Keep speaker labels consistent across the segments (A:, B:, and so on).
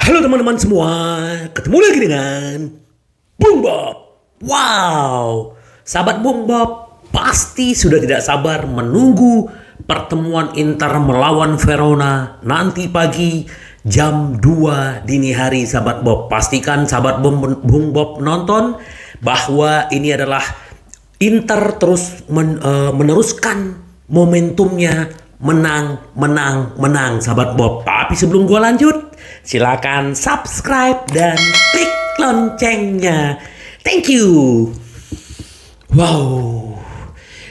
A: Halo teman-teman semua, ketemu lagi dengan Bung Bob. Wow, sahabat Bung Bob pasti sudah tidak sabar menunggu pertemuan Inter melawan Verona nanti pagi jam 2 dini hari, sahabat Bob. Pastikan sahabat Bung Bob nonton bahwa ini adalah Inter terus meneruskan momentumnya, menang, sahabat Bob. Tapi sebelum gua lanjut, silakan subscribe dan klik loncengnya. Thank you. Wow,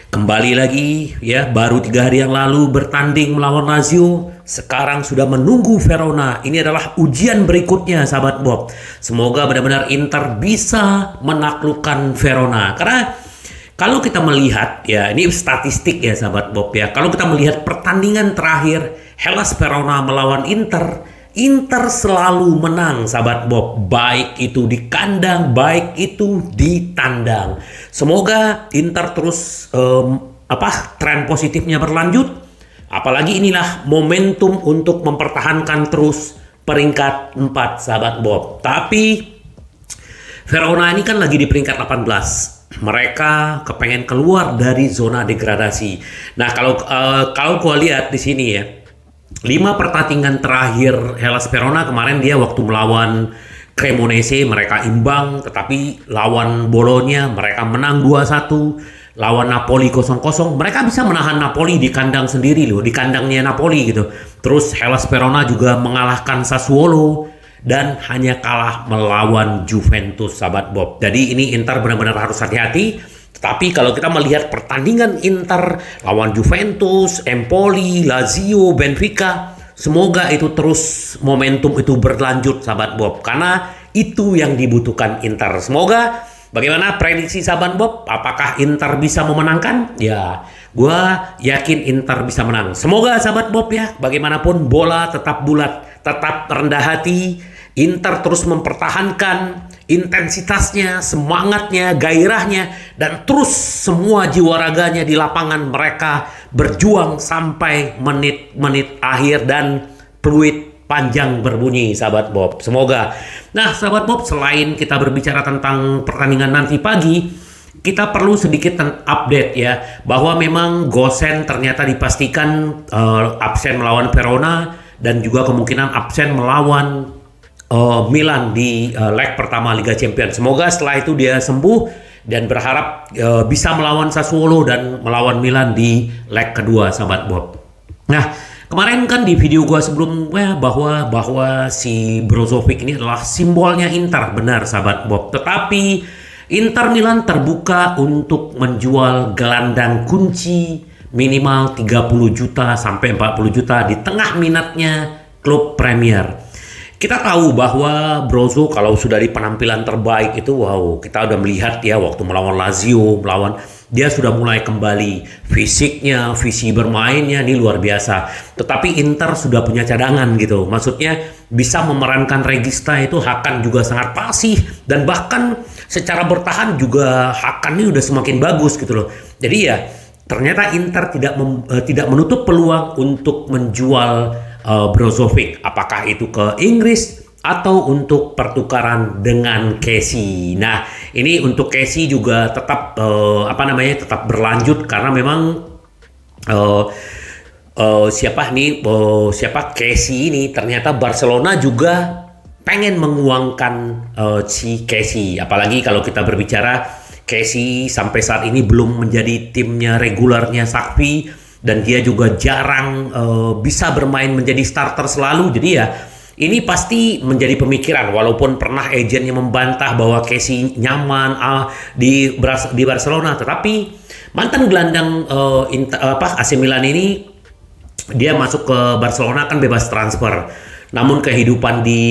A: kembali lagi ya, baru 3 hari yang lalu bertanding melawan Lazio. Sekarang sudah menunggu Verona. Ini adalah ujian berikutnya, sahabat Bob. Semoga benar-benar Inter bisa menaklukkan Verona. Karena kalau kita melihat, ya ini statistik ya sahabat Bob ya. Kalau kita melihat pertandingan terakhir Hellas Verona melawan Inter, Inter selalu menang sahabat Bob. Baik itu di kandang, baik itu di tandang. Semoga Inter terus tren positifnya berlanjut. Apalagi inilah momentum untuk mempertahankan terus peringkat 4 sahabat Bob. Tapi Verona ini kan lagi di peringkat 18. Mereka kepengen keluar dari zona degradasi. Nah, kalau gua lihat di sini ya, 5 pertandingan terakhir Hellas Verona kemarin dia waktu melawan Cremonese mereka imbang, tetapi lawan Bologna mereka menang 2-1, lawan Napoli 0-0 mereka bisa menahan Napoli di kandang sendiri loh, di kandangnya Napoli gitu. Terus Hellas Verona juga mengalahkan Sassuolo dan hanya kalah melawan Juventus, sahabat Bob. Jadi ini Inter benar-benar harus hati-hati. Tapi kalau kita melihat pertandingan Inter lawan Juventus, Empoli, Lazio, Benfica, semoga itu terus momentum itu berlanjut, sahabat Bob. Karena itu yang dibutuhkan Inter. Semoga, bagaimana prediksi sahabat Bob? Apakah Inter bisa memenangkan? Ya, gua yakin Inter bisa menang. Semoga sahabat Bob ya, bagaimanapun bola tetap bulat, tetap rendah hati. Inter terus mempertahankan intensitasnya, semangatnya, gairahnya, dan terus semua jiwa raganya di lapangan. Mereka berjuang sampai menit-menit akhir dan peluit panjang berbunyi, sahabat Bob. Semoga. Nah, sahabat Bob, selain kita berbicara tentang pertandingan nanti pagi, kita perlu sedikit update ya, bahwa memang Gosens ternyata dipastikan absen melawan Verona dan juga kemungkinan absen melawan Milan di leg pertama Liga Champions. Semoga setelah itu dia sembuh dan berharap bisa melawan Sassuolo dan melawan Milan di leg kedua, sahabat Bob. Nah, kemarin kan di video gua sebelumnya bahwa si Brozovic ini adalah simbolnya Inter, benar sahabat Bob. Tetapi Inter Milan terbuka untuk menjual gelandang kunci minimal 30 juta sampai 40 juta di tengah minatnya klub Premier. Kita tahu bahwa Brozo kalau sudah di penampilan terbaik itu, wow, kita udah melihat ya waktu melawan Lazio, dia sudah mulai kembali fisiknya, visi bermainnya ini luar biasa. Tetapi Inter sudah punya cadangan gitu, maksudnya bisa memerankan Regista itu. Hakan juga sangat pasif dan bahkan secara bertahan juga Hakan ini udah semakin bagus gitu loh. Jadi ya ternyata Inter tidak menutup peluang untuk menjual Brozovic, apakah itu ke Inggris atau untuk pertukaran dengan Kessie. Nah, ini untuk Kessie juga tetap tetap berlanjut karena memang Kessie ini ternyata Barcelona juga pengen menguangkan si Kessie. Apalagi kalau kita berbicara Kessie sampai saat ini belum menjadi timnya regularnya Sakfi. Dan dia juga jarang bisa bermain menjadi starter selalu. Jadi ya ini pasti menjadi pemikiran. Walaupun pernah agennya membantah bahwa Kessie nyaman di Barcelona. Tetapi mantan gelandang AC Milan ini dia masuk ke Barcelona kan bebas transfer. Namun kehidupan di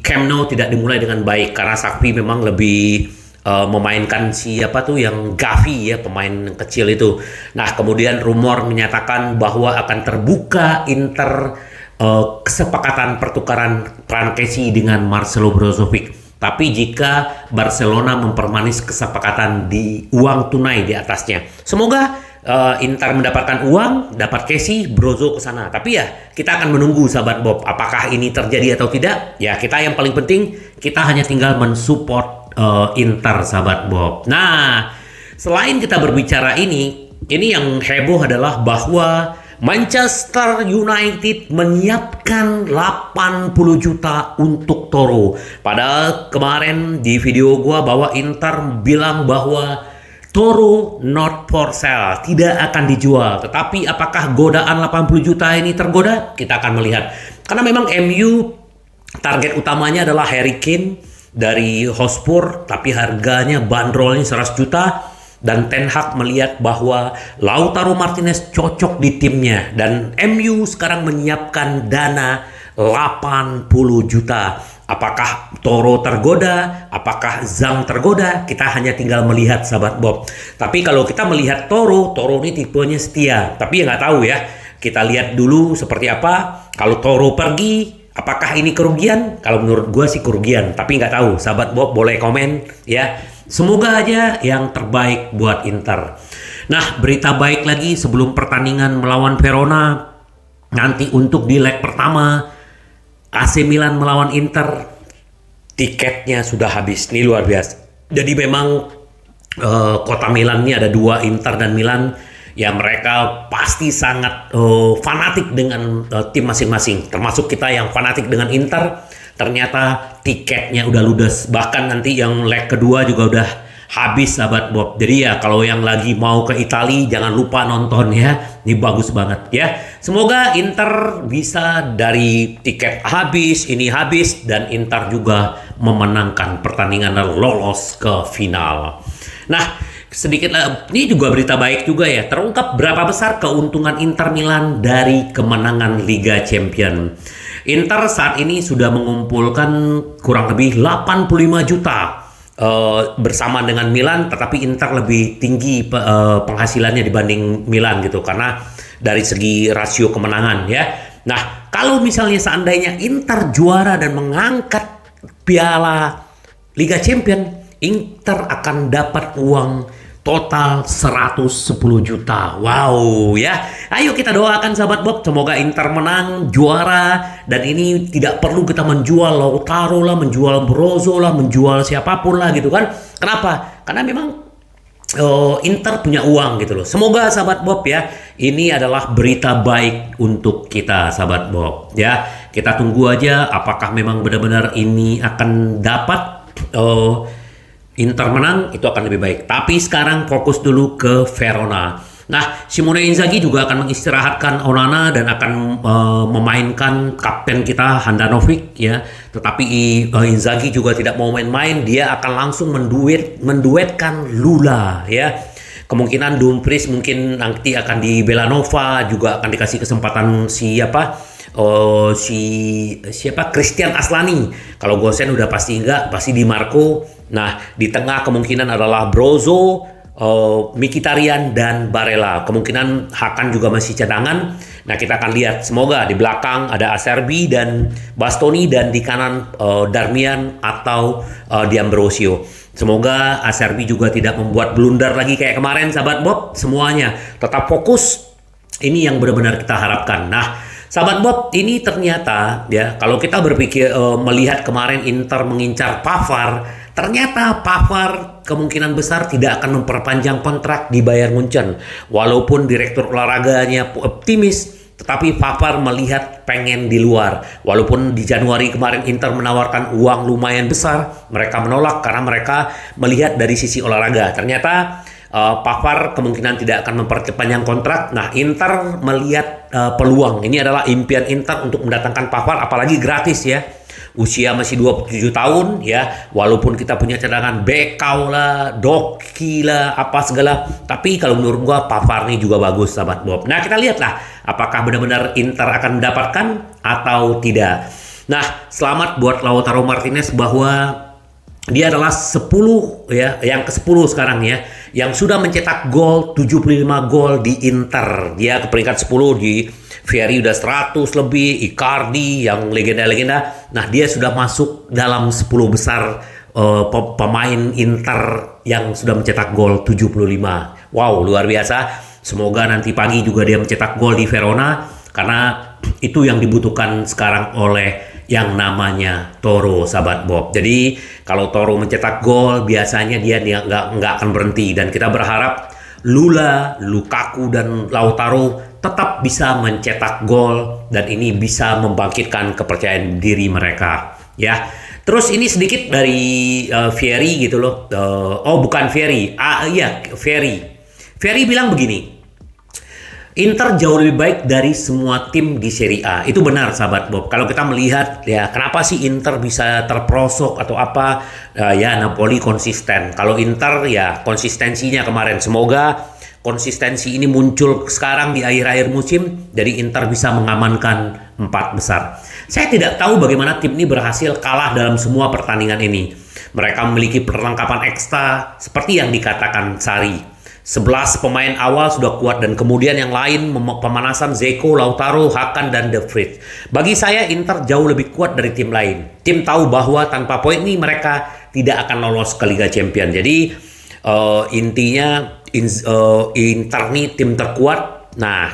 A: Camp Nou tidak dimulai dengan baik. Karena Sakfi memang lebih memainkan siapa tuh yang Gavi ya, pemain kecil itu. Nah, kemudian rumor menyatakan bahwa akan terbuka Inter kesepakatan pertukaran peran Kessie dengan Marcelo Brozovic. Tapi jika Barcelona mempermanis kesepakatan di uang tunai di atasnya, semoga Inter mendapatkan uang, dapat Kessie, Brozo ke sana. Tapi ya kita akan menunggu sahabat Bob, apakah ini terjadi atau tidak. Ya kita yang paling penting kita hanya tinggal mensupport Inter sahabat Bob. Nah, selain kita berbicara ini yang heboh adalah bahwa Manchester United menyiapkan 80 juta untuk Toro. Padahal kemarin di video gua bahwa Inter bilang bahwa Toro not for sale, tidak akan dijual. Tetapi apakah godaan 80 juta ini tergoda? Kita akan melihat. Karena memang MU target utamanya adalah Harry Kane dari Hotspur, tapi harganya bandrolnya 100 juta. Dan Ten Hag melihat bahwa Lautaro Martinez cocok di timnya. Dan MU sekarang menyiapkan dana 80 juta. Apakah Toro tergoda? Apakah Zhang tergoda? Kita hanya tinggal melihat sahabat Bob. Tapi kalau kita melihat Toro ini tipenya setia. Tapi ya nggak tahu ya. Kita lihat dulu seperti apa. Kalau Toro pergi, apakah ini kerugian? Kalau menurut gue sih kerugian. Tapi nggak tahu. Sahabat Bob boleh komen ya. Semoga aja yang terbaik buat Inter. Nah, berita baik lagi sebelum pertandingan melawan Verona. Nanti untuk di leg pertama AC Milan melawan Inter, tiketnya sudah habis. Ini luar biasa. Jadi memang kota Milan ini ada dua, Inter dan Milan. Ya mereka pasti sangat fanatik dengan tim masing-masing. Termasuk kita yang fanatik dengan Inter. Ternyata tiketnya udah ludes. Bahkan nanti yang leg kedua juga udah habis sahabat Bob. Jadi ya kalau yang lagi mau ke Italia jangan lupa nonton ya. Ini bagus banget ya. Semoga Inter bisa dari tiket habis, ini habis. Dan Inter juga memenangkan pertandingan dan lolos ke final. Nah, sedikit ini juga berita baik juga ya. Terungkap berapa besar keuntungan Inter Milan dari kemenangan Liga Champions. Inter saat ini sudah mengumpulkan kurang lebih 85 juta bersama dengan Milan, tetapi Inter lebih tinggi penghasilannya dibanding Milan gitu karena dari segi rasio kemenangan ya. Nah, kalau misalnya seandainya Inter juara dan mengangkat piala Liga Champions, Inter akan dapat uang total 110 juta. Wow ya. Ayo kita doakan sahabat Bob. Semoga Inter menang, juara. Dan ini tidak perlu kita menjual Lautaro lah, menjual Brozo lah, menjual siapapun lah gitu kan. Kenapa? Karena memang Inter punya uang gitu loh. Semoga sahabat Bob ya. Ini adalah berita baik untuk kita sahabat Bob ya. Kita tunggu aja apakah memang benar-benar ini akan dapat Inter menang, itu akan lebih baik. Tapi sekarang fokus dulu ke Verona. Nah, Simone Inzaghi juga akan mengistirahatkan Onana dan akan memainkan kapten kita Handanovic ya. Tetapi Inzaghi juga tidak mau main-main, dia akan langsung menduetkan Lula ya. Kemungkinan Dumfries mungkin nanti akan di Belanova, juga akan dikasih kesempatan siapa Christian Aslani. Kalau Gosen udah pasti enggak, pasti Di Marco. Nah, di tengah kemungkinan adalah Brozo, Mkhitaryan dan Barella. Kemungkinan Hakan juga masih cadangan. Nah, kita akan lihat. Semoga di belakang ada Acerbi dan Bastoni, dan di kanan Darmian atau D'Ambrosio. Semoga Acerbi juga tidak membuat blunder lagi kayak kemarin sahabat Bob. Semuanya tetap fokus. Ini yang benar-benar kita harapkan. Nah, sahabat Bob, ini ternyata ya kalau kita berpikir melihat kemarin Inter mengincar Pavard, ternyata Pavard kemungkinan besar tidak akan memperpanjang kontrak di Bayern Munchen. Walaupun direktur olahraganya optimis, tetapi Pavard melihat pengen di luar. Walaupun di Januari kemarin Inter menawarkan uang lumayan besar, mereka menolak karena mereka melihat dari sisi olahraga. Ternyata Pavard kemungkinan tidak akan memperpanjang kontrak. Nah, Inter melihat peluang. Ini adalah impian Inter untuk mendatangkan Pavard, apalagi gratis ya. Usia masih 27 tahun ya. Walaupun kita punya cadangan Bekau lah, Doki lah, apa segala. Tapi kalau menurut gua Pavard ini juga bagus sahabat Bob. Nah, kita lihatlah apakah benar-benar Inter akan mendapatkan atau tidak. Nah, selamat buat Lautaro Martinez bahwa dia adalah 10 ya, yang ke-10 sekarang ya, yang sudah mencetak gol 75 gol di Inter. Dia ke peringkat 10, di Vieri udah 100 lebih, Icardi yang legenda-legenda. Nah, dia sudah masuk dalam 10 besar pemain Inter yang sudah mencetak gol 75. Wow, luar biasa. Semoga nanti pagi juga dia mencetak gol di Verona, karena itu yang dibutuhkan sekarang oleh yang namanya Toro, sahabat Bob. Jadi kalau Toro mencetak gol, biasanya dia nggak akan berhenti, dan kita berharap Lula, Lukaku, dan Lautaro tetap bisa mencetak gol, dan ini bisa membangkitkan kepercayaan diri mereka, ya. Terus ini sedikit dari Fieri gitu loh. Oh, bukan Fieri. Iya, Fieri. Fieri bilang begini. Inter jauh lebih baik dari semua tim di Serie A. Itu benar, sahabat Bob. Kalau kita melihat, ya kenapa sih Inter bisa terperosok atau apa? Ya Napoli konsisten. Kalau Inter ya konsistensinya kemarin. Semoga konsistensi ini muncul sekarang di akhir-akhir musim. Jadi Inter bisa mengamankan 4 besar. Saya tidak tahu bagaimana tim ini berhasil kalah dalam semua pertandingan ini. Mereka memiliki perlengkapan ekstra seperti yang dikatakan Sarri. 11 pemain awal sudah kuat, dan kemudian yang lain pemanasan Zeko, Lautaro, Hakan, dan De Vrij. Bagi saya Inter jauh lebih kuat dari tim lain. Tim tahu bahwa tanpa poin ini mereka tidak akan lolos ke Liga Champions. Jadi intinya Inter ini tim terkuat. Nah,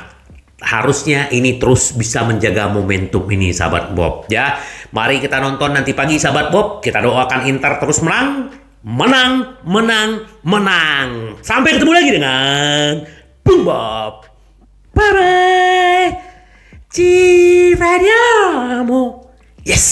A: harusnya ini terus bisa menjaga momentum ini, sahabat Bob. Ya, mari kita nonton nanti pagi, sahabat Bob. Kita doakan Inter terus menang. Menang, menang, menang. Sampai ketemu lagi dengan Bung Bob. Bye-bye. Ci vediamo. Yes.